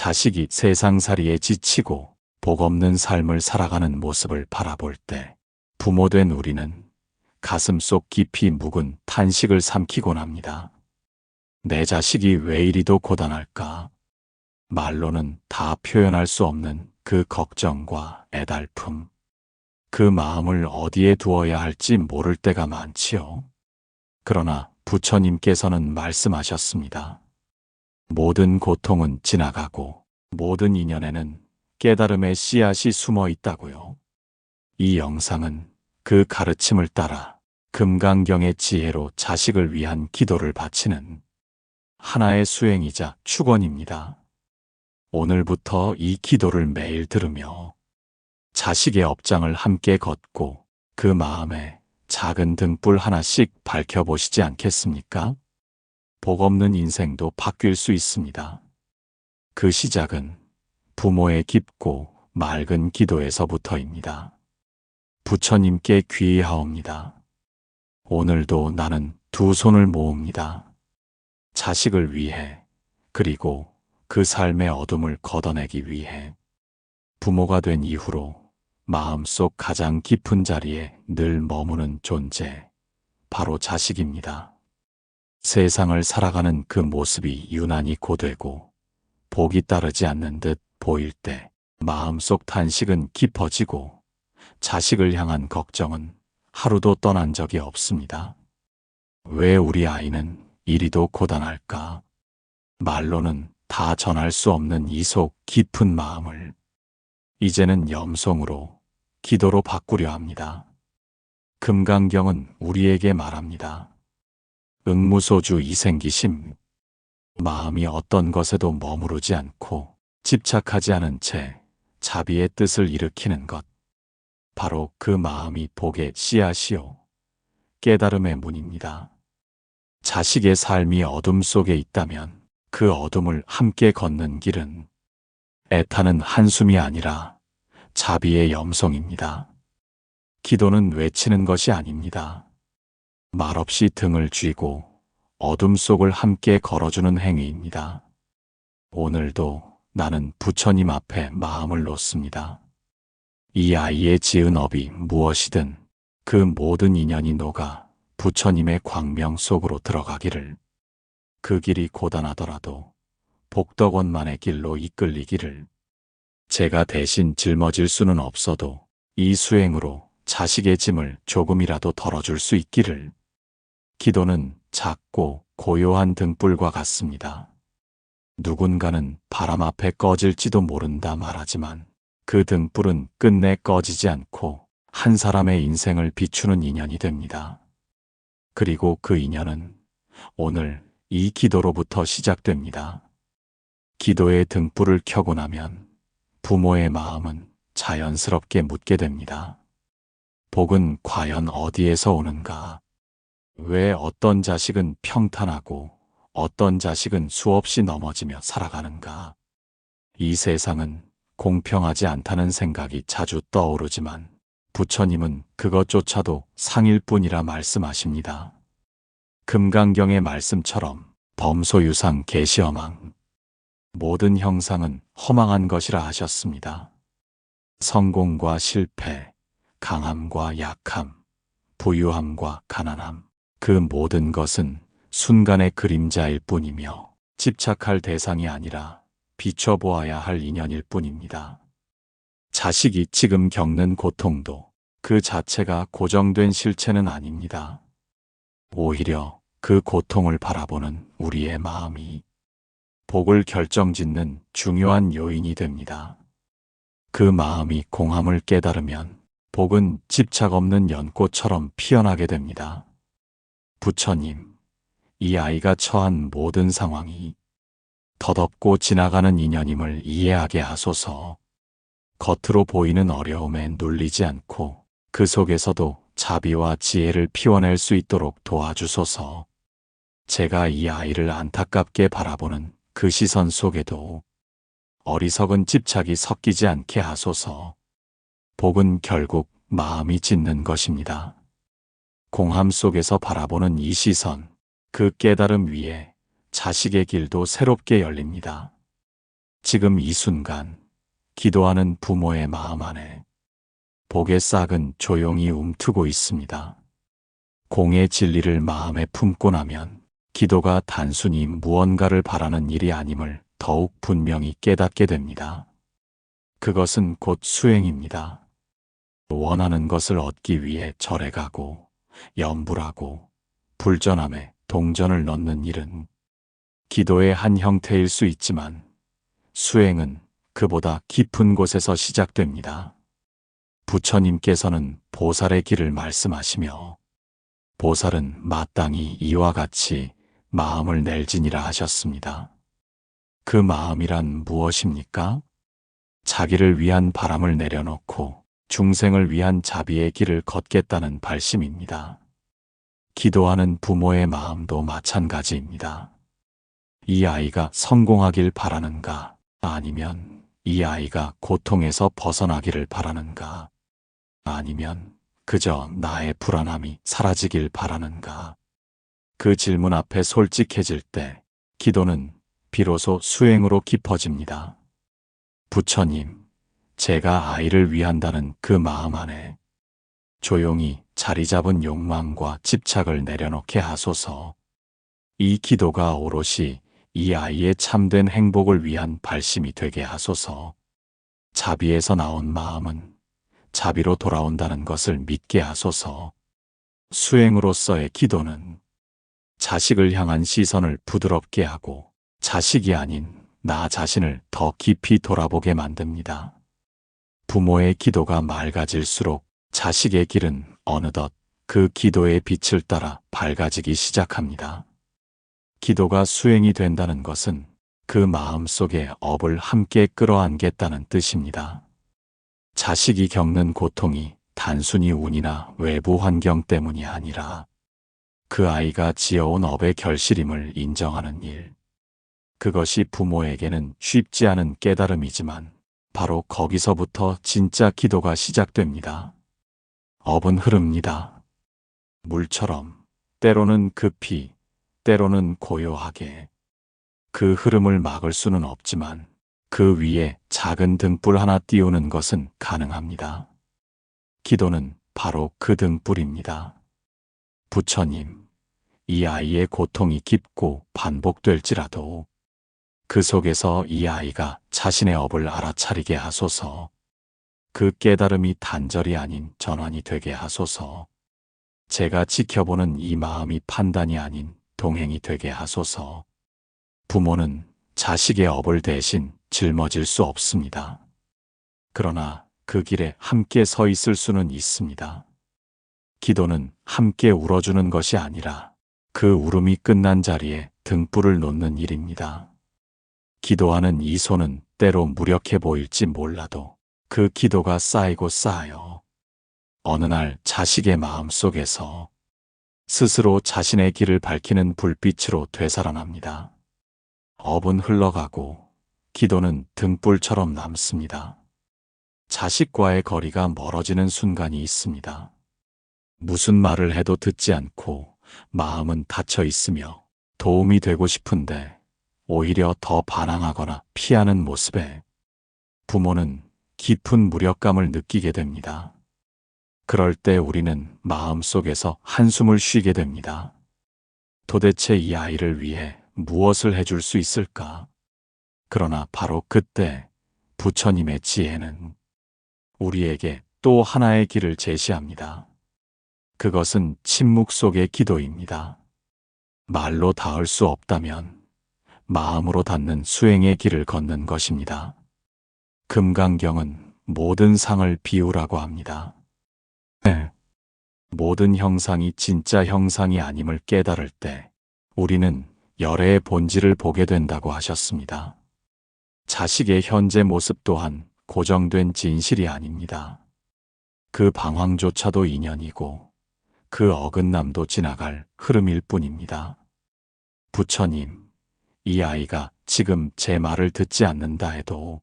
자식이 세상살이에 지치고 복 없는 삶을 살아가는 모습을 바라볼 때 부모된 우리는 가슴속 깊이 묵은 탄식을 삼키곤 합니다. 내 자식이 왜 이리도 고단할까? 말로는 다 표현할 수 없는 그 걱정과 애달픔, 그 마음을 어디에 두어야 할지 모를 때가 많지요. 그러나 부처님께서는 말씀하셨습니다. 모든 고통은 지나가고 모든 인연에는 깨달음의 씨앗이 숨어 있다고요. 이 영상은 그 가르침을 따라 금강경의 지혜로 자식을 위한 기도를 바치는 하나의 수행이자 축원입니다. 오늘부터 이 기도를 매일 들으며 자식의 업장을 함께 걷고 그 마음에 작은 등불 하나씩 밝혀보시지 않겠습니까? 복 없는 인생도 바뀔 수 있습니다. 그 시작은 부모의 깊고 맑은 기도에서부터입니다. 부처님께 귀의하옵니다. 오늘도 나는 두 손을 모읍니다. 자식을 위해, 그리고 그 삶의 어둠을 걷어내기 위해. 부모가 된 이후로 마음속 가장 깊은 자리에 늘 머무는 존재, 바로 자식입니다. 세상을 살아가는 그 모습이 유난히 고되고 복이 따르지 않는 듯 보일 때 마음속 탄식은 깊어지고 자식을 향한 걱정은 하루도 떠난 적이 없습니다. 왜 우리 아이는 이리도 고단할까? 말로는 다 전할 수 없는 이 속 깊은 마음을 이제는 염송으로, 기도로 바꾸려 합니다. 금강경은 우리에게 말합니다. 응무소주 이생기심, 마음이 어떤 것에도 머무르지 않고 집착하지 않은 채 자비의 뜻을 일으키는 것. 바로 그 마음이 복의 씨앗이요, 깨달음의 문입니다. 자식의 삶이 어둠 속에 있다면 그 어둠을 함께 걷는 길은 애타는 한숨이 아니라 자비의 염송입니다. 기도는 외치는 것이 아닙니다. 말없이 등을 쥐고 어둠 속을 함께 걸어주는 행위입니다. 오늘도 나는 부처님 앞에 마음을 놓습니다. 이 아이의 지은 업이 무엇이든 그 모든 인연이 녹아 부처님의 광명 속으로 들어가기를, 그 길이 고단하더라도 복덕원만의 길로 이끌리기를, 제가 대신 짊어질 수는 없어도 이 수행으로 자식의 짐을 조금이라도 덜어줄 수 있기를. 기도는 작고 고요한 등불과 같습니다. 누군가는 바람 앞에 꺼질지도 모른다 말하지만 그 등불은 끝내 꺼지지 않고 한 사람의 인생을 비추는 인연이 됩니다. 그리고 그 인연은 오늘 이 기도로부터 시작됩니다. 기도의 등불을 켜고 나면 부모의 마음은 자연스럽게 묻게 됩니다. 복은 과연 어디에서 오는가? 왜 어떤 자식은 평탄하고 어떤 자식은 수없이 넘어지며 살아가는가? 이 세상은 공평하지 않다는 생각이 자주 떠오르지만 부처님은 그것조차도 상일 뿐이라 말씀하십니다. 금강경의 말씀처럼 범소유상 계시허망, 모든 형상은 허망한 것이라 하셨습니다. 성공과 실패, 강함과 약함, 부유함과 가난함, 그 모든 것은 순간의 그림자일 뿐이며 집착할 대상이 아니라 비춰보아야 할 인연일 뿐입니다. 자식이 지금 겪는 고통도 그 자체가 고정된 실체는 아닙니다. 오히려 그 고통을 바라보는 우리의 마음이 복을 결정짓는 중요한 요인이 됩니다. 그 마음이 공함을 깨달으면 복은 집착 없는 연꽃처럼 피어나게 됩니다. 부처님, 이 아이가 처한 모든 상황이 덧없고 지나가는 인연임을 이해하게 하소서. 겉으로 보이는 어려움에 눌리지 않고 그 속에서도 자비와 지혜를 피워낼 수 있도록 도와주소서. 제가 이 아이를 안타깝게 바라보는 그 시선 속에도 어리석은 집착이 섞이지 않게 하소서. 복은 결국 마음이 짓는 것입니다. 공함 속에서 바라보는 이 시선, 그 깨달음 위에 자식의 길도 새롭게 열립니다. 지금 이 순간 기도하는 부모의 마음 안에 복의 싹은 조용히 움트고 있습니다. 공의 진리를 마음에 품고 나면 기도가 단순히 무언가를 바라는 일이 아님을 더욱 분명히 깨닫게 됩니다. 그것은 곧 수행입니다. 원하는 것을 얻기 위해 절에 가고 염불하고 불전함에 동전을 넣는 일은 기도의 한 형태일 수 있지만 수행은 그보다 깊은 곳에서 시작됩니다. 부처님께서는 보살의 길을 말씀하시며 보살은 마땅히 이와 같이 마음을 낼지니라 하셨습니다. 그 마음이란 무엇입니까? 자기를 위한 바람을 내려놓고 중생을 위한 자비의 길을 걷겠다는 발심입니다. 기도하는 부모의 마음도 마찬가지입니다. 이 아이가 성공하길 바라는가? 아니면 이 아이가 고통에서 벗어나기를 바라는가? 아니면 그저 나의 불안함이 사라지길 바라는가? 그 질문 앞에 솔직해질 때 기도는 비로소 수행으로 깊어집니다. 부처님, 제가 아이를 위한다는 그 마음 안에 조용히 자리 잡은 욕망과 집착을 내려놓게 하소서. 이 기도가 오롯이 이 아이의 참된 행복을 위한 발심이 되게 하소서. 자비에서 나온 마음은 자비로 돌아온다는 것을 믿게 하소서. 수행으로서의 기도는 자식을 향한 시선을 부드럽게 하고 자식이 아닌 나 자신을 더 깊이 돌아보게 만듭니다. 부모의 기도가 맑아질수록 자식의 길은 어느덧 그 기도의 빛을 따라 밝아지기 시작합니다. 기도가 수행이 된다는 것은 그 마음 속에 업을 함께 끌어안겠다는 뜻입니다. 자식이 겪는 고통이 단순히 운이나 외부 환경 때문이 아니라 그 아이가 지어온 업의 결실임을 인정하는 일. 그것이 부모에게는 쉽지 않은 깨달음이지만 바로 거기서부터 진짜 기도가 시작됩니다. 업은 흐릅니다. 물처럼 때로는 급히, 때로는 고요하게. 그 흐름을 막을 수는 없지만 그 위에 작은 등불 하나 띄우는 것은 가능합니다. 기도는 바로 그 등불입니다. 부처님, 이 아이의 고통이 깊고 반복될지라도 그 속에서 이 아이가 자신의 업을 알아차리게 하소서. 그 깨달음이 단절이 아닌 전환이 되게 하소서. 제가 지켜보는 이 마음이 판단이 아닌 동행이 되게 하소서. 부모는 자식의 업을 대신 짊어질 수 없습니다. 그러나 그 길에 함께 서 있을 수는 있습니다. 기도는 함께 울어주는 것이 아니라 그 울음이 끝난 자리에 등불을 놓는 일입니다. 기도하는 이 손은 때로 무력해 보일지 몰라도 그 기도가 쌓이고 쌓여 어느 날 자식의 마음 속에서 스스로 자신의 길을 밝히는 불빛으로 되살아납니다. 업은 흘러가고 기도는 등불처럼 남습니다. 자식과의 거리가 멀어지는 순간이 있습니다. 무슨 말을 해도 듣지 않고 마음은 닫혀 있으며 도움이 되고 싶은데 오히려 더 반항하거나 피하는 모습에 부모는 깊은 무력감을 느끼게 됩니다. 그럴 때 우리는 마음속에서 한숨을 쉬게 됩니다. 도대체 이 아이를 위해 무엇을 해줄 수 있을까? 그러나 바로 그때 부처님의 지혜는 우리에게 또 하나의 길을 제시합니다. 그것은 침묵 속의 기도입니다. 말로 닿을 수 없다면 마음으로 닿는 수행의 길을 걷는 것입니다. 금강경은 모든 상을 비우라고 합니다. 네. 모든 형상이 진짜 형상이 아님을 깨달을 때 우리는 열애의 본질을 보게 된다고 하셨습니다. 자식의 현재 모습 또한 고정된 진실이 아닙니다. 그 방황조차도 인연이고 그 어긋남도 지나갈 흐름일 뿐입니다. 부처님, 이 아이가 지금 제 말을 듣지 않는다 해도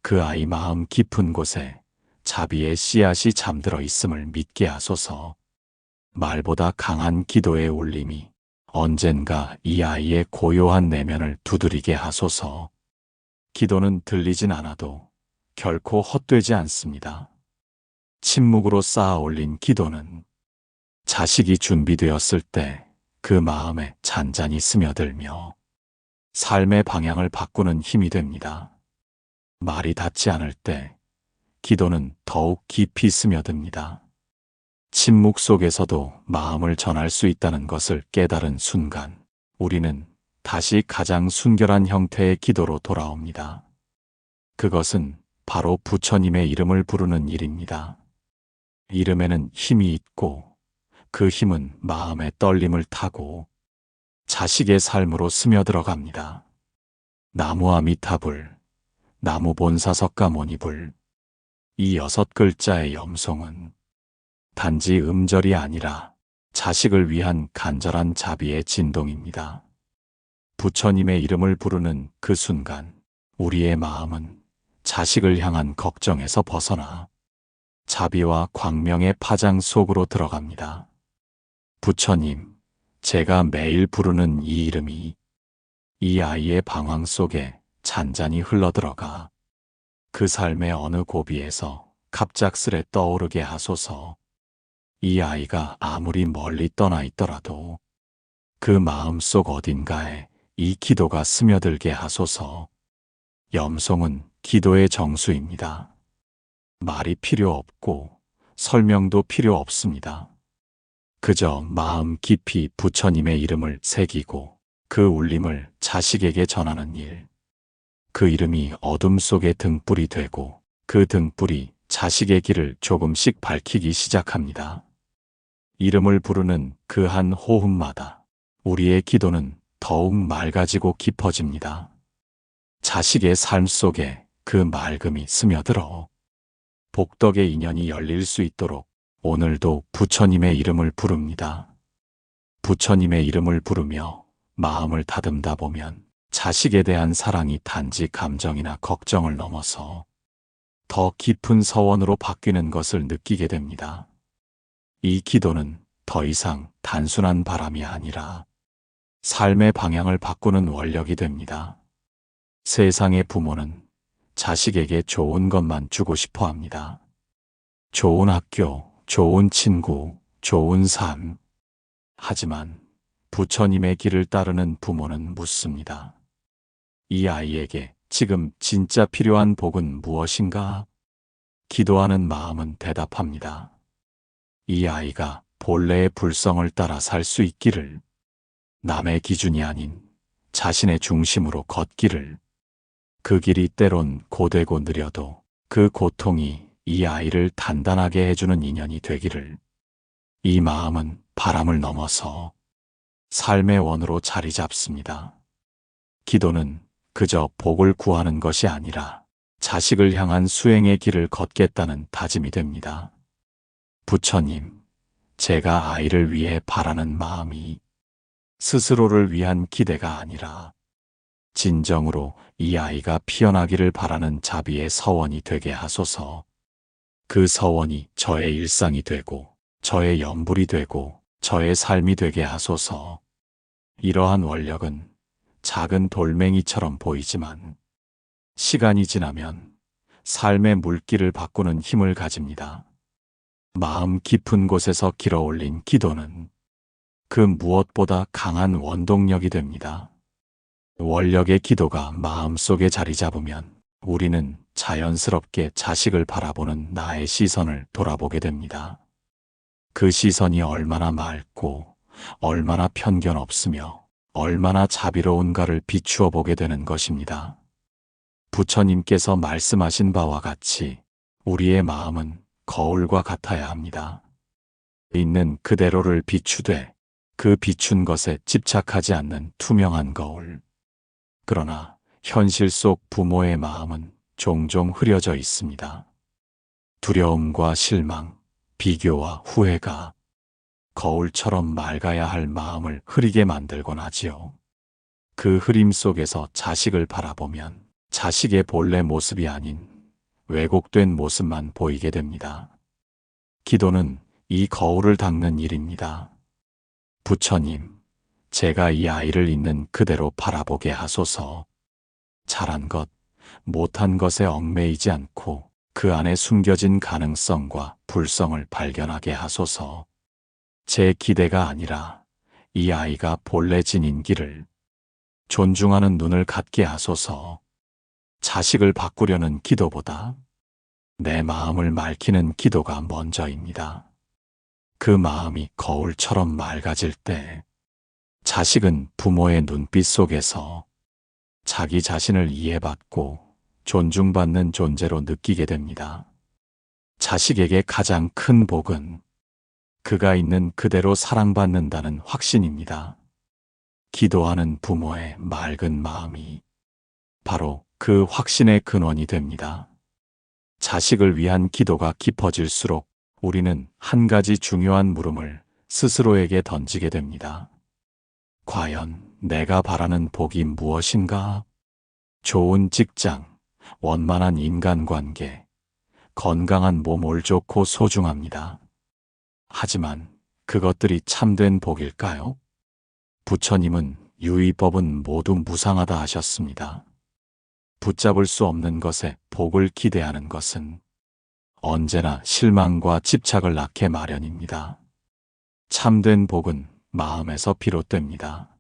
그 아이 마음 깊은 곳에 자비의 씨앗이 잠들어 있음을 믿게 하소서. 말보다 강한 기도의 울림이 언젠가 이 아이의 고요한 내면을 두드리게 하소서. 기도는 들리진 않아도 결코 헛되지 않습니다. 침묵으로 쌓아 올린 기도는 자식이 준비되었을 때 그 마음에 잔잔히 스며들며 삶의 방향을 바꾸는 힘이 됩니다. 말이 닿지 않을 때 기도는 더욱 깊이 스며듭니다. 침묵 속에서도 마음을 전할 수 있다는 것을 깨달은 순간 우리는 다시 가장 순결한 형태의 기도로 돌아옵니다. 그것은 바로 부처님의 이름을 부르는 일입니다. 이름에는 힘이 있고 그 힘은 마음의 떨림을 타고 자식의 삶으로 스며들어갑니다. 나무아미타불, 나무본사석가모니불. 이 6글자의 염송은 단지 음절이 아니라 자식을 위한 간절한 자비의 진동입니다. 부처님의 이름을 부르는 그 순간 우리의 마음은 자식을 향한 걱정에서 벗어나 자비와 광명의 파장 속으로 들어갑니다. 부처님, 제가 매일 부르는 이 이름이 이 아이의 방황 속에 잔잔히 흘러들어가 그 삶의 어느 고비에서 갑작스레 떠오르게 하소서. 이 아이가 아무리 멀리 떠나 있더라도 그 마음속 어딘가에 이 기도가 스며들게 하소서. 염송은 기도의 정수입니다. 말이 필요 없고 설명도 필요 없습니다. 그저 마음 깊이 부처님의 이름을 새기고 그 울림을 자식에게 전하는 일. 그 이름이 어둠 속의 등불이 되고 그 등불이 자식의 길을 조금씩 밝히기 시작합니다. 이름을 부르는 그 한 호흡마다 우리의 기도는 더욱 맑아지고 깊어집니다. 자식의 삶 속에 그 맑음이 스며들어 복덕의 인연이 열릴 수 있도록 오늘도 부처님의 이름을 부릅니다. 부처님의 이름을 부르며 마음을 다듬다 보면 자식에 대한 사랑이 단지 감정이나 걱정을 넘어서 더 깊은 서원으로 바뀌는 것을 느끼게 됩니다. 이 기도는 더 이상 단순한 바람이 아니라 삶의 방향을 바꾸는 원력이 됩니다. 세상의 부모는 자식에게 좋은 것만 주고 싶어 합니다. 좋은 학교, 좋은 친구, 좋은 삶. 하지만 부처님의 길을 따르는 부모는 묻습니다. 이 아이에게 지금 진짜 필요한 복은 무엇인가? 기도하는 마음은 대답합니다. 이 아이가 본래의 불성을 따라 살 수 있기를, 남의 기준이 아닌 자신의 중심으로 걷기를, 그 길이 때론 고되고 느려도 그 고통이 이 아이를 단단하게 해주는 인연이 되기를. 이 마음은 바람을 넘어서 삶의 원으로 자리 잡습니다. 기도는 그저 복을 구하는 것이 아니라 자식을 향한 수행의 길을 걷겠다는 다짐이 됩니다. 부처님, 제가 아이를 위해 바라는 마음이 스스로를 위한 기대가 아니라 진정으로 이 아이가 피어나기를 바라는 자비의 서원이 되게 하소서. 그 서원이 저의 일상이 되고 저의 연불이 되고 저의 삶이 되게 하소서. 이러한 원력은 작은 돌멩이처럼 보이지만 시간이 지나면 삶의 물길을 바꾸는 힘을 가집니다. 마음 깊은 곳에서 길어올린 기도는 그 무엇보다 강한 원동력이 됩니다. 원력의 기도가 마음속에 자리 잡으면 우리는 자연스럽게 자식을 바라보는 나의 시선을 돌아보게 됩니다. 그 시선이 얼마나 맑고 얼마나 편견 없으며 얼마나 자비로운가를 비추어 보게 되는 것입니다. 부처님께서 말씀하신 바와 같이 우리의 마음은 거울과 같아야 합니다. 있는 그대로를 비추되 그 비춘 것에 집착하지 않는 투명한 거울. 그러나 현실 속 부모의 마음은 종종 흐려져 있습니다. 두려움과 실망, 비교와 후회가 거울처럼 맑아야 할 마음을 흐리게 만들곤 하지요. 그 흐림 속에서 자식을 바라보면 자식의 본래 모습이 아닌 왜곡된 모습만 보이게 됩니다. 기도는 이 거울을 닦는 일입니다. 부처님, 제가 이 아이를 있는 그대로 바라보게 하소서. 잘한 것, 못한 것에 얽매이지 않고 그 안에 숨겨진 가능성과 불성을 발견하게 하소서. 제 기대가 아니라 이 아이가 본래 지닌 길을 존중하는 눈을 갖게 하소서. 자식을 바꾸려는 기도보다 내 마음을 맑히는 기도가 먼저입니다. 그 마음이 거울처럼 맑아질 때 자식은 부모의 눈빛 속에서 자기 자신을 이해받고 존중받는 존재로 느끼게 됩니다. 자식에게 가장 큰 복은 그가 있는 그대로 사랑받는다는 확신입니다. 기도하는 부모의 맑은 마음이 바로 그 확신의 근원이 됩니다. 자식을 위한 기도가 깊어질수록 우리는 한 가지 중요한 물음을 스스로에게 던지게 됩니다. 과연 내가 바라는 복이 무엇인가? 좋은 직장, 원만한 인간관계, 건강한 몸 옳고 소중합니다. 하지만 그것들이 참된 복일까요? 부처님은 유의법은 모두 무상하다 하셨습니다. 붙잡을 수 없는 것에 복을 기대하는 것은 언제나 실망과 집착을 낳게 마련입니다. 참된 복은 마음에서 비롯됩니다.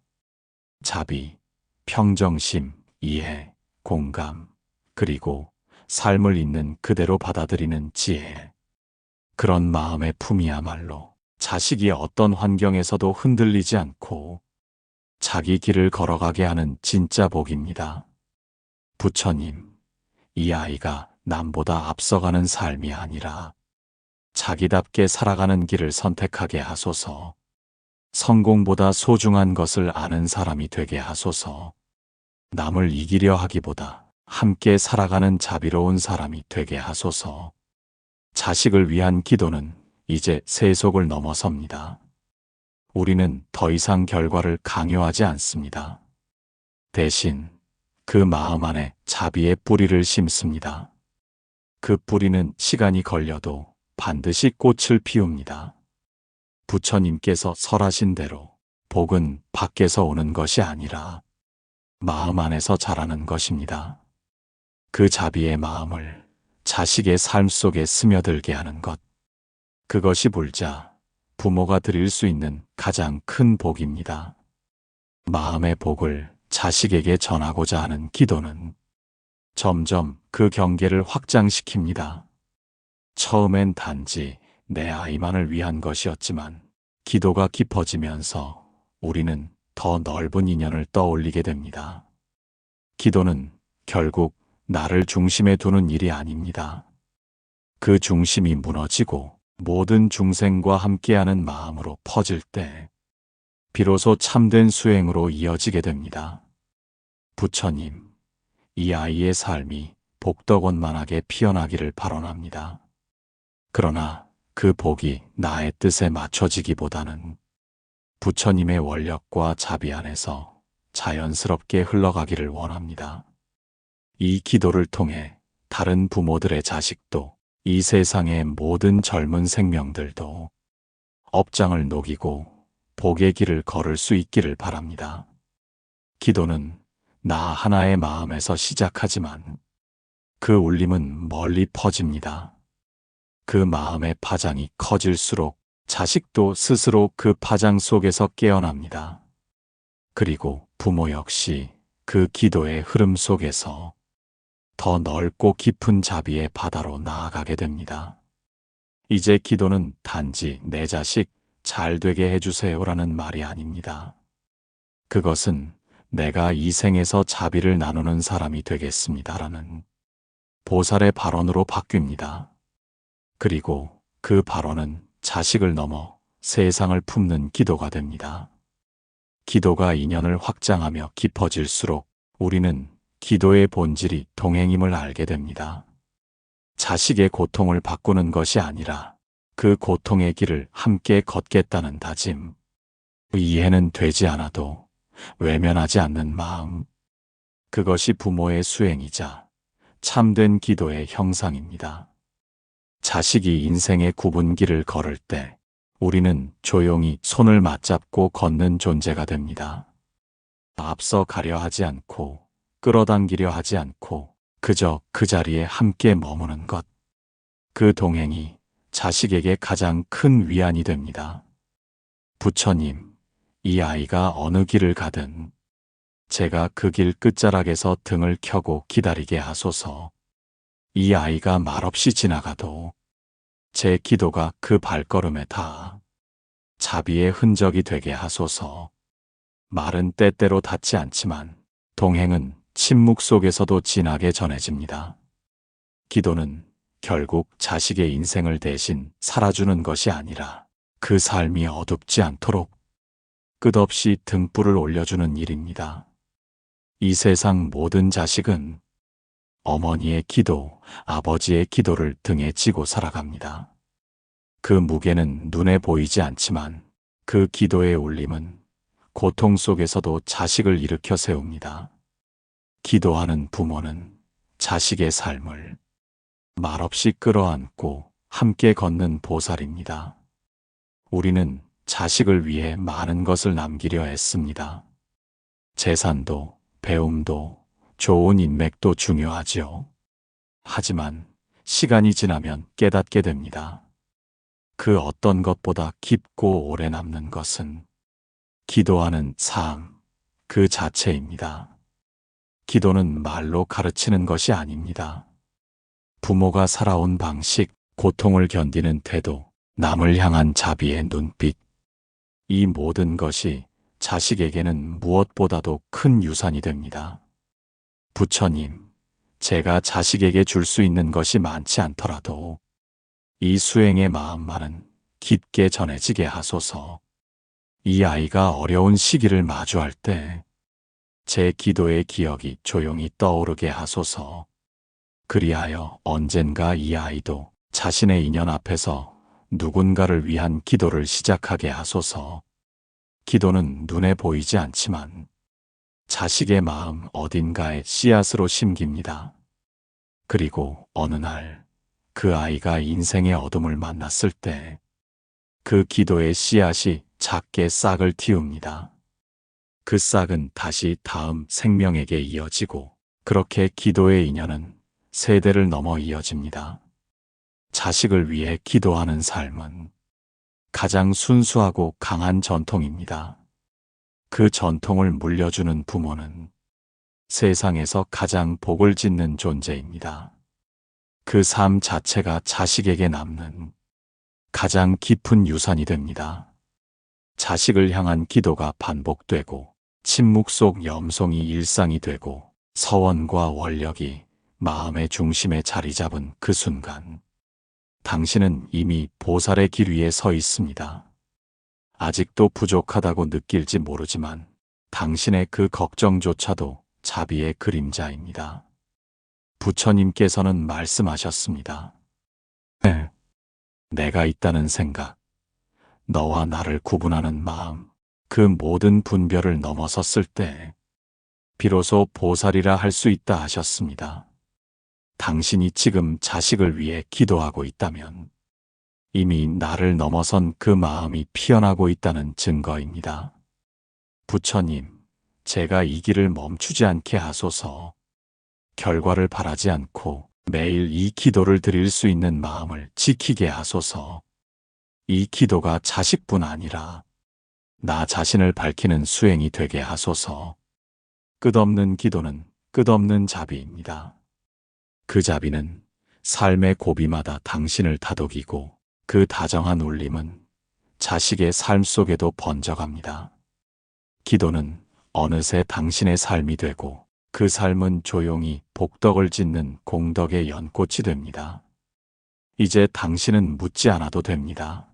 자비, 평정심, 이해, 공감, 그리고 삶을 있는 그대로 받아들이는 지혜. 그런 마음의 품이야말로 자식이 어떤 환경에서도 흔들리지 않고 자기 길을 걸어가게 하는 진짜 복입니다. 부처님, 이 아이가 남보다 앞서가는 삶이 아니라 자기답게 살아가는 길을 선택하게 하소서. 성공보다 소중한 것을 아는 사람이 되게 하소서. 남을 이기려 하기보다 함께 살아가는 자비로운 사람이 되게 하소서. 자식을 위한 기도는 이제 세속을 넘어섭니다. 우리는 더 이상 결과를 강요하지 않습니다. 대신 그 마음 안에 자비의 뿌리를 심습니다. 그 뿌리는 시간이 걸려도 반드시 꽃을 피웁니다. 부처님께서 설하신 대로 복은 밖에서 오는 것이 아니라 마음 안에서 자라는 것입니다. 그 자비의 마음을 자식의 삶 속에 스며들게 하는 것. 그것이 불자 부모가 드릴 수 있는 가장 큰 복입니다. 마음의 복을 자식에게 전하고자 하는 기도는 점점 그 경계를 확장시킵니다. 처음엔 단지 내 아이만을 위한 것이었지만 기도가 깊어지면서 우리는 더 넓은 인연을 떠올리게 됩니다. 기도는 결국 나를 중심에 두는 일이 아닙니다. 그 중심이 무너지고 모든 중생과 함께하는 마음으로 퍼질 때 비로소 참된 수행으로 이어지게 됩니다. 부처님, 이 아이의 삶이 복덕원만하게 피어나기를 발언합니다. 그러나 그 복이 나의 뜻에 맞춰지기보다는 부처님의 원력과 자비 안에서 자연스럽게 흘러가기를 원합니다. 이 기도를 통해 다른 부모들의 자식도 이 세상의 모든 젊은 생명들도 업장을 녹이고 복의 길을 걸을 수 있기를 바랍니다. 기도는 나 하나의 마음에서 시작하지만 그 울림은 멀리 퍼집니다. 그 마음의 파장이 커질수록 자식도 스스로 그 파장 속에서 깨어납니다. 그리고 부모 역시 그 기도의 흐름 속에서 더 넓고 깊은 자비의 바다로 나아가게 됩니다. 이제 기도는 단지 내 자식 잘 되게 해주세요라는 말이 아닙니다. 그것은 내가 이 생에서 자비를 나누는 사람이 되겠습니다라는 보살의 발언으로 바뀝니다. 그리고 그 발언은 자식을 넘어 세상을 품는 기도가 됩니다. 기도가 인연을 확장하며 깊어질수록 우리는 기도의 본질이 동행임을 알게 됩니다. 자식의 고통을 바꾸는 것이 아니라 그 고통의 길을 함께 걷겠다는 다짐. 이해는 되지 않아도 외면하지 않는 마음. 그것이 부모의 수행이자 참된 기도의 형상입니다. 자식이 인생의 굽은 길을 걸을 때 우리는 조용히 손을 맞잡고 걷는 존재가 됩니다. 앞서 가려 하지 않고 끌어당기려 하지 않고 그저 그 자리에 함께 머무는 것. 그 동행이 자식에게 가장 큰 위안이 됩니다. 부처님, 이 아이가 어느 길을 가든 제가 그 길 끝자락에서 등을 켜고 기다리게 하소서. 이 아이가 말없이 지나가도 제 기도가 그 발걸음에 닿아 자비의 흔적이 되게 하소서. 말은 때때로 닿지 않지만 동행은 침묵 속에서도 진하게 전해집니다. 기도는 결국 자식의 인생을 대신 살아주는 것이 아니라 그 삶이 어둡지 않도록 끝없이 등불을 올려주는 일입니다. 이 세상 모든 자식은 어머니의 기도, 아버지의 기도를 등에 지고 살아갑니다. 그 무게는 눈에 보이지 않지만 그 기도의 울림은 고통 속에서도 자식을 일으켜 세웁니다. 기도하는 부모는 자식의 삶을 말없이 끌어안고 함께 걷는 보살입니다. 우리는 자식을 위해 많은 것을 남기려 애씁니다. 재산도, 배움도, 좋은 인맥도 중요하지요. 하지만 시간이 지나면 깨닫게 됩니다. 그 어떤 것보다 깊고 오래 남는 것은 기도하는 삶 그 자체입니다. 기도는 말로 가르치는 것이 아닙니다. 부모가 살아온 방식, 고통을 견디는 태도, 남을 향한 자비의 눈빛, 이 모든 것이 자식에게는 무엇보다도 큰 유산이 됩니다. 부처님, 제가 자식에게 줄 수 있는 것이 많지 않더라도 이 수행의 마음만은 깊게 전해지게 하소서. 이 아이가 어려운 시기를 마주할 때 제 기도의 기억이 조용히 떠오르게 하소서. 그리하여 언젠가 이 아이도 자신의 인연 앞에서 누군가를 위한 기도를 시작하게 하소서. 기도는 눈에 보이지 않지만 자식의 마음 어딘가에 씨앗으로 심깁니다. 그리고 어느 날 그 아이가 인생의 어둠을 만났을 때 그 기도의 씨앗이 작게 싹을 틔웁니다. 그 싹은 다시 다음 생명에게 이어지고 그렇게 기도의 인연은 세대를 넘어 이어집니다. 자식을 위해 기도하는 삶은 가장 순수하고 강한 전통입니다. 그 전통을 물려주는 부모는 세상에서 가장 복을 짓는 존재입니다. 그 삶 자체가 자식에게 남는 가장 깊은 유산이 됩니다. 자식을 향한 기도가 반복되고 침묵 속 염송이 일상이 되고 서원과 원력이 마음의 중심에 자리 잡은 그 순간 당신은 이미 보살의 길 위에 서 있습니다. 아직도 부족하다고 느낄지 모르지만 당신의 그 걱정조차도 자비의 그림자입니다. 부처님께서는 말씀하셨습니다. 네, 내가 있다는 생각, 너와 나를 구분하는 마음, 그 모든 분별을 넘어섰을 때 비로소 보살이라 할 수 있다 하셨습니다. 당신이 지금 자식을 위해 기도하고 있다면 이미 나를 넘어선 그 마음이 피어나고 있다는 증거입니다. 부처님, 제가 이 길을 멈추지 않게 하소서. 결과를 바라지 않고 매일 이 기도를 드릴 수 있는 마음을 지키게 하소서. 이 기도가 자식뿐 아니라 나 자신을 밝히는 수행이 되게 하소서. 끝없는 기도는 끝없는 자비입니다. 그 자비는 삶의 고비마다 당신을 다독이고 그 다정한 울림은 자식의 삶 속에도 번져갑니다. 기도는 어느새 당신의 삶이 되고 그 삶은 조용히 복덕을 짓는 공덕의 연꽃이 됩니다. 이제 당신은 묻지 않아도 됩니다.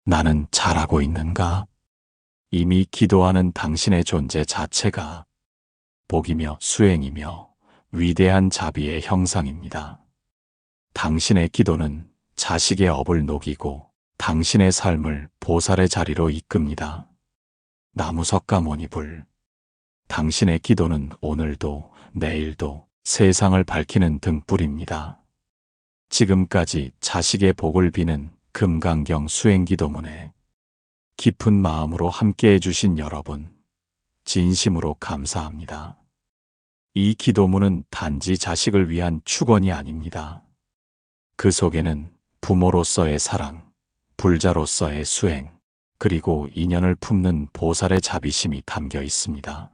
나는 잘하고 있는가? 이미 기도하는 당신의 존재 자체가 복이며 수행이며 위대한 자비의 형상입니다. 당신의 기도는 자식의 업을 녹이고 당신의 삶을 보살의 자리로 이끕니다. 나무석가모니불, 당신의 기도는 오늘도 내일도 세상을 밝히는 등불입니다. 지금까지 자식의 복을 비는 금강경 수행기도문에 깊은 마음으로 함께해 주신 여러분, 진심으로 감사합니다. 이 기도문은 단지 자식을 위한 축원이 아닙니다. 그 속에는 부모로서의 사랑, 불자로서의 수행, 그리고 인연을 품는 보살의 자비심이 담겨 있습니다.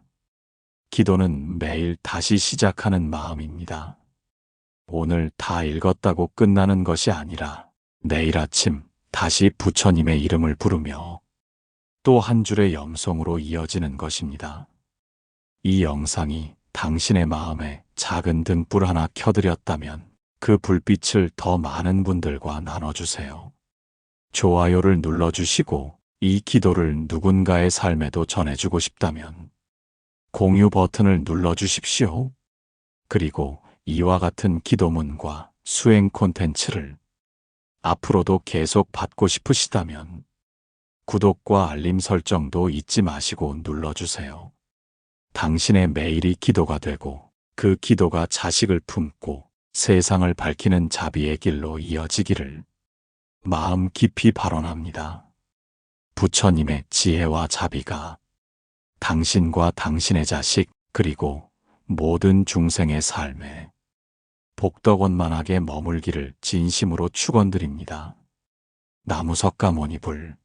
기도는 매일 다시 시작하는 마음입니다. 오늘 다 읽었다고 끝나는 것이 아니라 내일 아침 다시 부처님의 이름을 부르며 또 한 줄의 염송으로 이어지는 것입니다. 이 영상이 당신의 마음에 작은 등불 하나 켜드렸다면 그 불빛을 더 많은 분들과 나눠주세요. 좋아요를 눌러주시고 이 기도를 누군가의 삶에도 전해주고 싶다면 공유 버튼을 눌러주십시오. 그리고 이와 같은 기도문과 수행 콘텐츠를 앞으로도 계속 받고 싶으시다면 구독과 알림 설정도 잊지 마시고 눌러주세요. 당신의 매일이 기도가 되고 그 기도가 자식을 품고 세상을 밝히는 자비의 길로 이어지기를 마음 깊이 발언합니다. 부처님의 지혜와 자비가 당신과 당신의 자식 그리고 모든 중생의 삶에 복덕원만하게 머물기를 진심으로 축원드립니다. 나무석가모니불